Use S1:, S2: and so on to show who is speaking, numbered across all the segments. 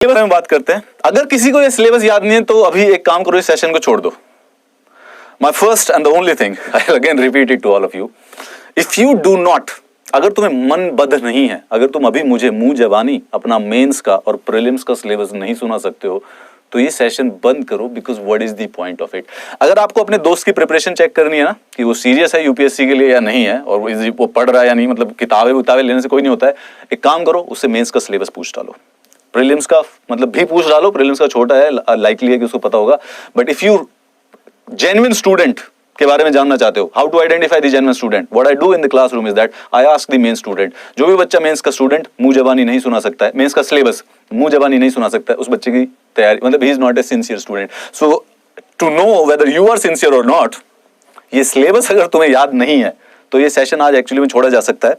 S1: के बारे में बात करते हैं। अगर किसी को ये सिलेबस याद नहीं है तो अभी एक काम करो, इस सेशन को छोड़ दो। My first and the only thing, I will again repeat it to all of you, if you do not, अगर तुम्हें मनबद्ध नहीं है, अगर तुम अभी मुझे मुंह जबानी अपना मेंस का और प्रीलिम्स का सिलेबस नहीं सुना सकते हो, तो ये सेशन बंद करो, because what is the point of it. अगर आपको अपने दोस्त की प्रिपरेशन चेक करनी है ना कि वो सीरियस है यूपीएससी के लिए या नहीं है, और वो पढ़ रहा है या नहीं, मतलब किताबें लेने से कोई नहीं होता है, एक काम करो, उससे मेंस का सिलेबस पूछ डालो, प्रीलिम्स का मतलब भी पूछ डालो, प्रीलिम्स का छोटा है, लाइकली है कि उसको पता होगा, but if you genuine student के बारे में जानना चाहते हो, how to identify the genuine student, what I do in the classroom is that I ask the main student. जो भी बच्चा मेंस का स्टूडेंट मुंह जबानी नहीं सुना सकता है, मेंस का सिलेबस मुंह जबानी नहीं सुना सकता है, उस बच्चे की तैयारी, मतलब he is not a sincere student. So to know whether you are sincere और नॉट, ये सिलेबस अगर तुम्हें याद नहीं है तो ये सेशन आज एक्चुअली में छोड़ा जा सकता है,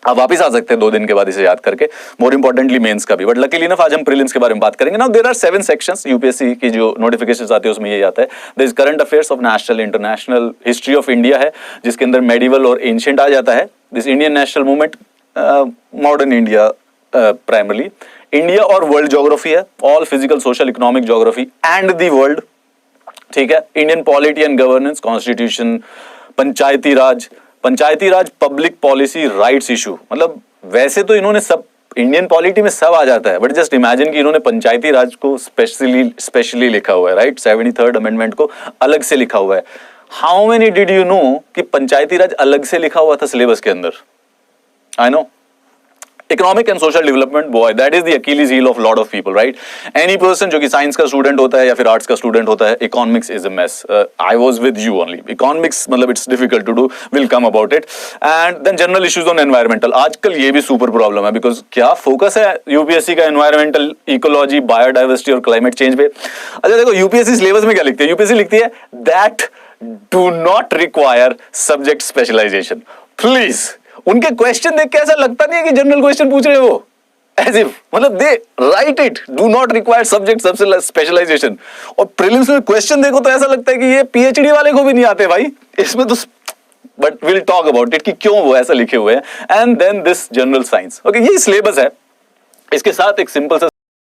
S1: आप वापिस आ सकते हैं 2 दिन के बाद इसे याद करके, मोर इंपॉर्टेंटली मेंस का भी। बट लकीली इनफ आज हम प्रीलिम्स के बारे में बात करेंगे। Now there are 7 sections, UPSC की जो नोटिफिकेशंस आती है उसमें ये आता है। There is current affairs of national international, history of India है जिसके अंदर मेडिवल और एंशिएंट आ जाता है, this Indian national movement, modern India primarily, India और वर्ल्ड ज्योग्राफी है, all physical social economic geography and the world, ठीक है, Indian polity and governance, constitution, Panchayati Raj public policy, rights issue, मतलब वैसे तो इन्होंने सब इंडियन पॉलिटी में सब आ जाता है, बट जस्ट इमेजिन कि इन्होंने पंचायती राज को स्पेशली लिखा हुआ है, राइट, 73rd अमेंडमेंट को अलग से लिखा हुआ है। How many did you know कि पंचायती राज अलग से लिखा हुआ था सिलेबस के अंदर? I know, economic and social development, boy that is the Achilles heel of lot of people, right. Any person जो कि साइंस का स्टूडेंट होता है या फिर आर्ट्स का स्टूडेंट होता है, economics is a mess. I was with you only, economics मतलब it's difficult to do, will come about it. And then general issues on environmental, आजकल ये भी सुपर प्रॉब्लम है, बिकॉज क्या फोकस है यूपीएससी का एनवायरमेंटल, इकोलॉजी, बायोडाइवर्सिटी और climate change पे। अच्छा देखो, यूपीएससी सिलेबस में क्या लिखती है? यूपीएससी लिखती है that do not require subject specialisation. Please, उनके क्वेश्चन देख के ऐसा लगता नहीं है कि जनरल क्वेश्चन पूछ रहे हो वो, एज इफ, मतलब they write it, do not require subject specialization. और प्रीलिम्स में क्वेश्चन देखो तो ऐसा लगता है कि ये पीएचडी वाले को भी नहीं आते भाई इसमें तो, but will talk about it कि क्यों वो ऐसा लिखे हुए हैं। And then this general science, okay, ये सिलेबस है, इसके साथ एक सिंपल सा